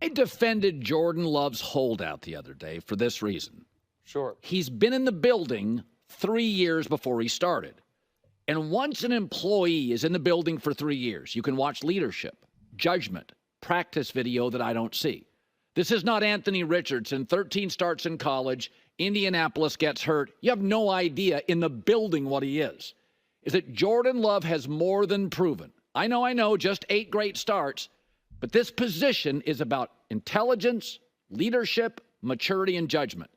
I defended Jordan Love's holdout the other day for this reason. Sure. He's been in the building 3 years before he started. And once an employee is in the building for 3 years, you can watch leadership, judgment, practice video that I don't see. This is not Anthony Richardson, 13 starts in college, Indianapolis gets hurt. You have no idea in the building what he is. Is that Jordan Love has more than proven. I know, just 8 great starts, but this position is about intelligence, leadership, maturity, and judgment.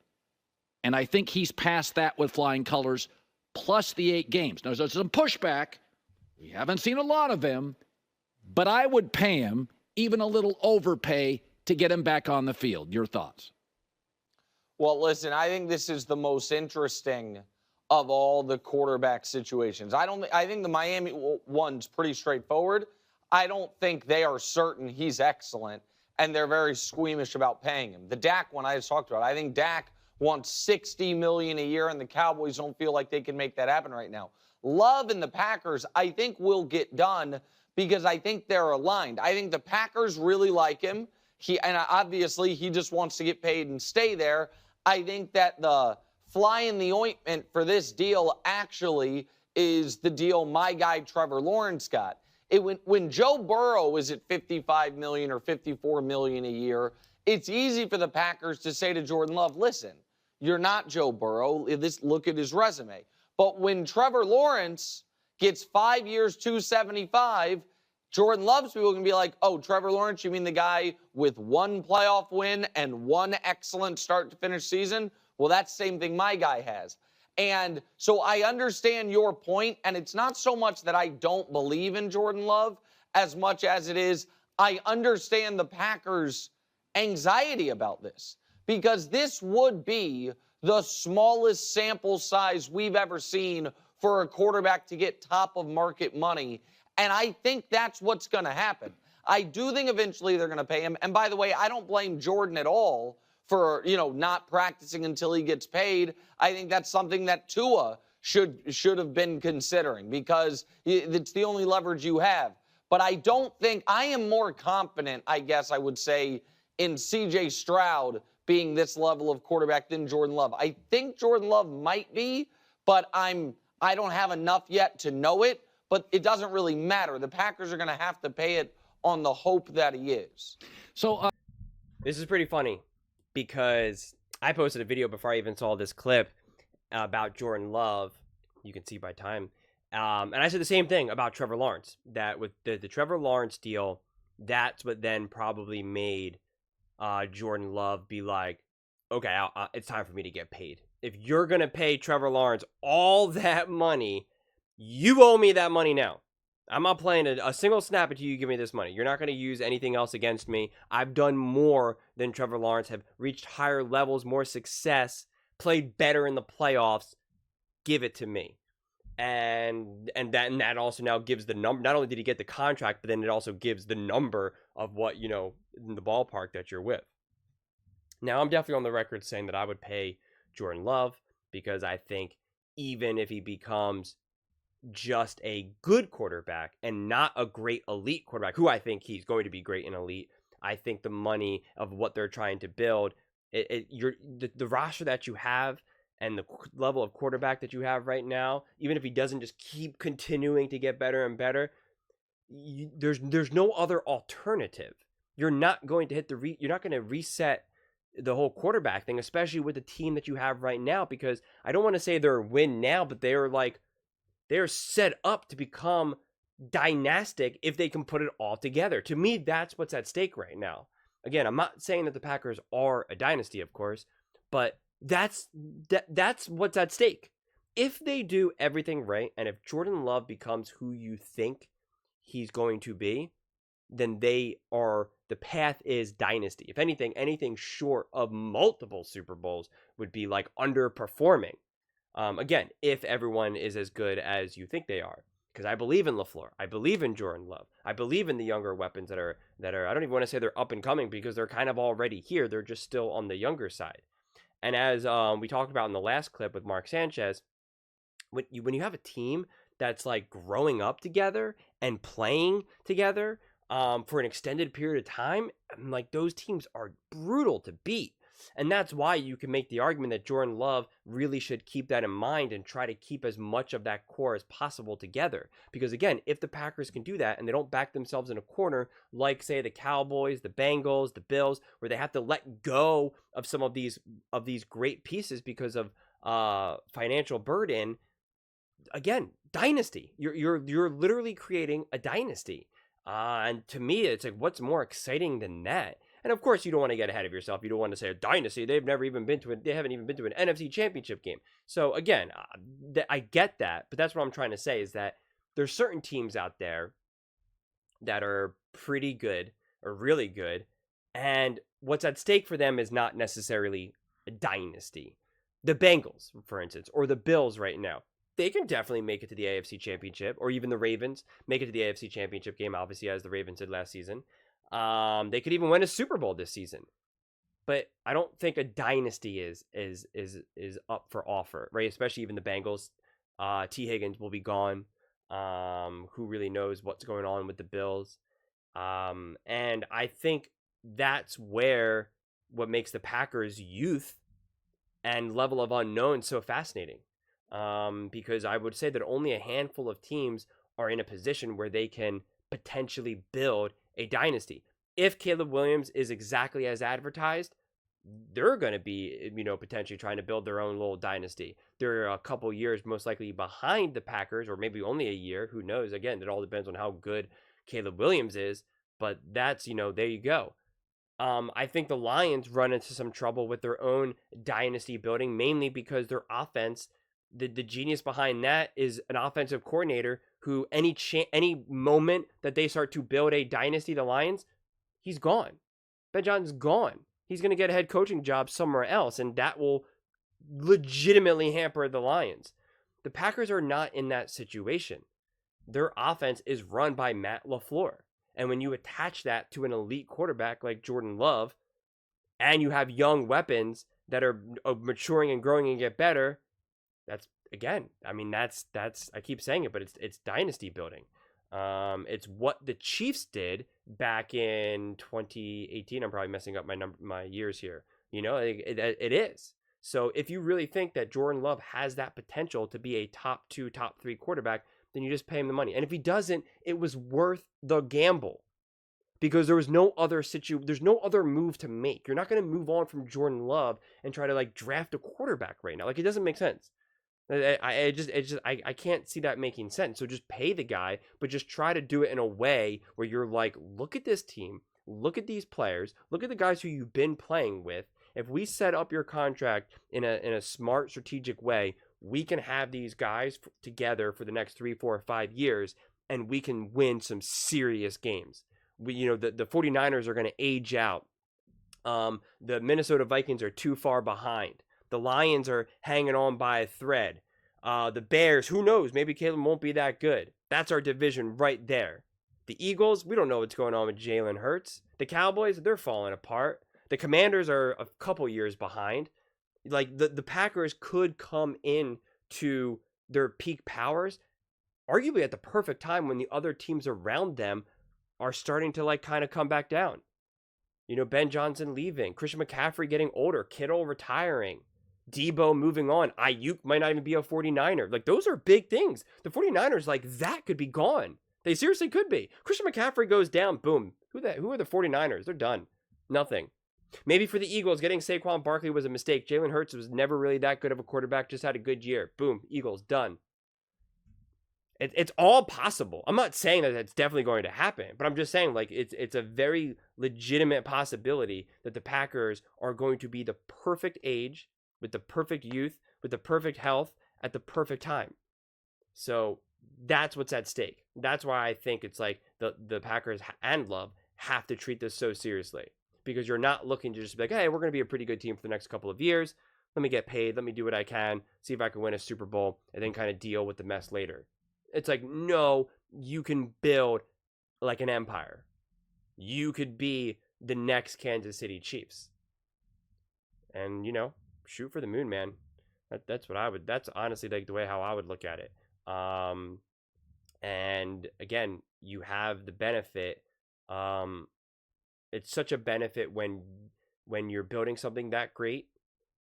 And I think he's passed that with flying colors, plus the 8 games. Now, there's some pushback. We haven't seen a lot of him, but I would pay him, even a little overpay, to get him back on the field. Your thoughts? Well, listen, I think this is the most interesting of all the quarterback situations. I think the Miami one's pretty straightforward. I don't think they are certain he's excellent, and they're very squeamish about paying him. The Dak one I just talked about, I think Dak wants $60 million a year, and the Cowboys don't feel like they can make that happen right now. Love and the Packers, I think, will get done because I think they're aligned. I think the Packers really like him. And obviously, he just wants to get paid and stay there. I think that the fly in the ointment for this deal actually is the deal my guy Trevor Lawrence got. When Joe Burrow was at $55 million or $54 million a year, it's easy for the Packers to say to Jordan Love, listen, you're not Joe Burrow. Look at his resume. But when Trevor Lawrence gets 5 years, $275, Jordan Love's people can be like, oh, Trevor Lawrence, you mean the guy with 1 playoff win and 1 excellent start to finish season? Well, that's the same thing my guy has. And so I understand your point, and it's not so much that I don't believe in Jordan Love as much as it is I understand the Packers' anxiety about this, because this would be the smallest sample size we've ever seen for a quarterback to get top of market money. And I think that's what's going to happen. I do think eventually they're going to pay him. And by the way, I don't blame Jordan at all for, not practicing until he gets paid. I think that's something that Tua should have been considering, because it's the only leverage you have. But I am more confident, I guess I would say, in C.J. Stroud being this level of quarterback than Jordan Love. I think Jordan Love might be, but I don't have enough yet to know it. But it doesn't really matter. The Packers are going to have to pay it on the hope that he is. So this is pretty funny, because I posted a video before I even saw this clip about Jordan Love. You can see by time. And I said the same thing about Trevor Lawrence, that with the Trevor Lawrence deal, that's what then probably made Jordan Love be like, okay, it's time for me to get paid. If you're going to pay Trevor Lawrence all that money, you owe me that money now. I'm not playing a single snap until you give me this money. You're not going to use anything else against me. I've done more than Trevor Lawrence, have reached higher levels, more success, played better in the playoffs. Give it to me. And that also now gives the number. Not only did he get the contract, but then it also gives the number of what, in the ballpark that you're with. Now, I'm definitely on the record saying that I would pay Jordan Love, because I think even if he becomes just a good quarterback and not a great elite quarterback, who I think he's going to be great in elite, I think the money of what they're trying to build, the roster that you have and the level of quarterback that you have right now, even if he doesn't just keep continuing to get better and better, there's no other alternative. You're not going to you're not going to reset the whole quarterback thing, especially with the team that you have right now, because I don't want to say they're a win now, but they're set up to become dynastic if they can put it all together. To me, that's what's at stake right now. Again, I'm not saying that the Packers are a dynasty, of course, but that's what's at stake. If they do everything right, and if Jordan Love becomes who you think he's going to be, then the path is dynasty. If anything short of multiple Super Bowls would be like underperforming. Again, if everyone is as good as you think they are, because I believe in LaFleur, I believe in Jordan Love, I believe in the younger weapons that are. I don't even want to say they're up and coming, because they're kind of already here. They're just still on the younger side. And as we talked about in the last clip with Mark Sanchez, when you have a team that's like growing up together and playing together, for an extended period of time, like those teams are brutal to beat. And that's why you can make the argument that Jordan Love really should keep that in mind and try to keep as much of that core as possible together. Because again, if the Packers can do that and they don't back themselves in a corner, like say the Cowboys, the Bengals, the Bills, where they have to let go of some of these great pieces because of financial burden, again, dynasty. You're literally creating a dynasty. And to me, it's like, what's more exciting than that? And of course, you don't want to get ahead of yourself. You don't want to say a dynasty. They haven't even been to an NFC Championship game. So again, I get that, but that's what I'm trying to say is that there's certain teams out there that are pretty good or really good, and what's at stake for them is not necessarily a dynasty. The Bengals, for instance, or the Bills right now, they can definitely make it to the AFC Championship, or even the Ravens make it to the AFC Championship game, obviously, as the Ravens did last season. They could even win a Super Bowl this season, but I don't think a dynasty is up for offer, right? Especially even the Bengals. T. Higgins will be gone. Who really knows what's going on with the Bills? And I think that's where what makes the Packers' youth and level of unknown so fascinating. Because I would say that only a handful of teams are in a position where they can potentially build a dynasty. If Caleb Williams is exactly as advertised, they're going to be, potentially trying to build their own little dynasty. They're a couple years most likely behind the Packers, or maybe only a year. Who knows? Again, it all depends on how good Caleb Williams is. But that's, there you go. I think the Lions run into some trouble with their own dynasty building, mainly because their offense, the genius behind that is an offensive coordinator who any moment that they start to build a dynasty, the Lions, he's gone. Ben Johnson's gone. He's going to get a head coaching job somewhere else, and that will legitimately hamper the Lions. The Packers are not in that situation. Their offense is run by Matt LaFleur. And when you attach that to an elite quarterback like Jordan Love, and you have young weapons that are maturing and growing and get better, that's, again, that's I keep saying it, but it's dynasty building. It's what the Chiefs did back in 2018. I'm probably messing up my years here. It is. So if you really think that Jordan Love has that potential to be a top 2, top 3 quarterback, then you just pay him the money. And if he doesn't, it was worth the gamble, because there was no other there's no other move to make. You're not going to move on from Jordan Love and try to draft a quarterback right now. It doesn't make sense. I can't see that making sense. So just pay the guy, but just try to do it in a way where you're like, look at this team, look at these players, look at the guys who you've been playing with. If we set up your contract in a smart, strategic way, we can have these guys together for the next 3, 4, or 5 years, and we can win some serious games. The 49ers are going to age out. The Minnesota Vikings are too far behind. The Lions are hanging on by a thread. The Bears, who knows? Maybe Caleb won't be that good. That's our division right there. The Eagles, we don't know what's going on with Jalen Hurts. The Cowboys, they're falling apart. The Commanders are a couple years behind. The Packers could come in to their peak powers arguably at the perfect time when the other teams around them are starting to kind of come back down. Ben Johnson leaving, Christian McCaffrey getting older, Kittle retiring, Debo moving on, Ayuk might not even be a 49er. Those are big things. The 49ers, that could be gone. They seriously could be. Christian McCaffrey goes down, boom. Who are the 49ers? They're done. Nothing. Maybe for the Eagles, getting Saquon Barkley was a mistake. Jalen Hurts was never really that good of a quarterback, just had a good year. Boom, Eagles, done. It's all possible. I'm not saying that it's definitely going to happen, but I'm just saying it's a very legitimate possibility that the Packers are going to be the perfect age, with the perfect youth, with the perfect health, at the perfect time. So that's what's at stake. That's why I think it's the Packers and Love have to treat this so seriously, because you're not looking to just be hey, we're going to be a pretty good team for the next couple of years. Let me get paid. Let me do what I can, see if I can win a Super Bowl, and then kind of deal with the mess later. It's no, you can build an empire. You could be the next Kansas City Chiefs. And, shoot for the moon, man. That's what I would, that's honestly the way how I would look at it. And again, you have the benefit It's such a benefit when you're building something that great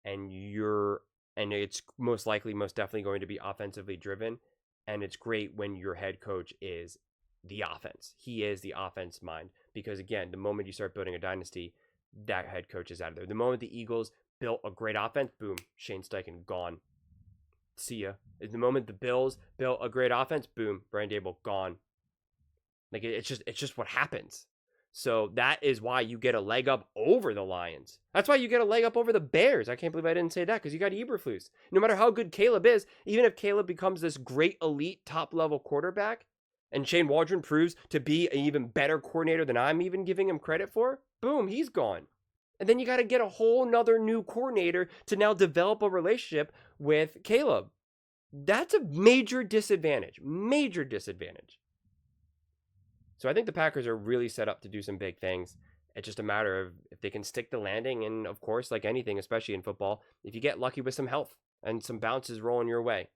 and it's most definitely going to be offensively driven, and it's great when your head coach is the offense. He is the offense mind, because again, the moment you start building a dynasty, that head coach is out of there. The moment the Eagles built a great offense, boom, Shane Steichen gone. See ya. The moment the Bills built a great offense, boom, Brian Daboll gone. Like it's just what happens. So that is why you get a leg up over the Lions. That's why you get a leg up over the Bears. I can't believe I didn't say that, because you got Eberflus. No matter how good Caleb is, even if Caleb becomes this great elite top level quarterback, and Shane Waldron proves to be an even better coordinator than I'm even giving him credit for, boom, he's gone. And then you got to get a whole nother new coordinator to now develop a relationship with Caleb. That's a major disadvantage. Major disadvantage. So I think the Packers are really set up to do some big things. It's just a matter of if they can stick the landing. And of course, like anything, especially in football, if you get lucky with some health and some bounces rolling your way.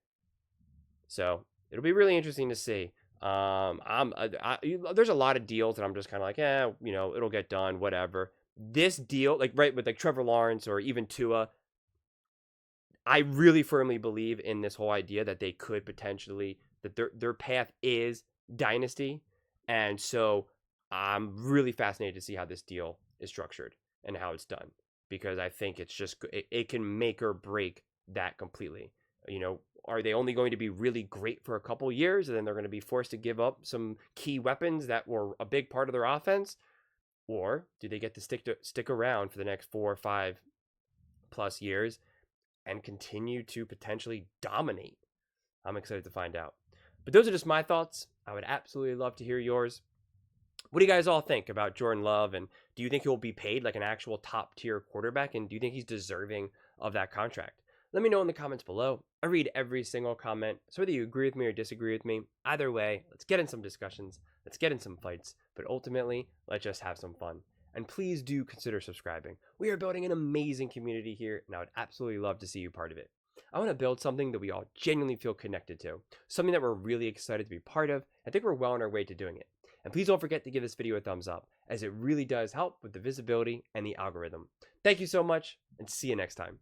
So it'll be really interesting to see. There's a lot of deals that I'm just kind of like, it'll get done, whatever. This deal, like right with like Trevor Lawrence or even Tua, I really firmly believe in this whole idea that they could potentially, that their path is dynasty. And so I'm really fascinated to see how this deal is structured and how it's done, because I think it's just, it can make or break that completely. Are they only going to be really great for a couple years and then they're going to be forced to give up some key weapons that were a big part of their offense? Or do they get to stick around for the next 4 or 5 plus years and continue to potentially dominate? I'm excited to find out. But those are just my thoughts. I would absolutely love to hear yours. What do you guys all think about Jordan Love? And do you think he'll be paid like an actual top tier quarterback? And do you think he's deserving of that contract? Let me know in the comments below. I read every single comment. So whether you agree with me or disagree with me, either way, let's get in some discussions. Let's get in some fights. But ultimately, let's just have some fun. And please do consider subscribing. We are building an amazing community here, and I would absolutely love to see you part of it. I want to build something that we all genuinely feel connected to, something that we're really excited to be part of. I think we're well on our way to doing it. And please don't forget to give this video a thumbs up, as it really does help with the visibility and the algorithm. Thank you so much, and see you next time.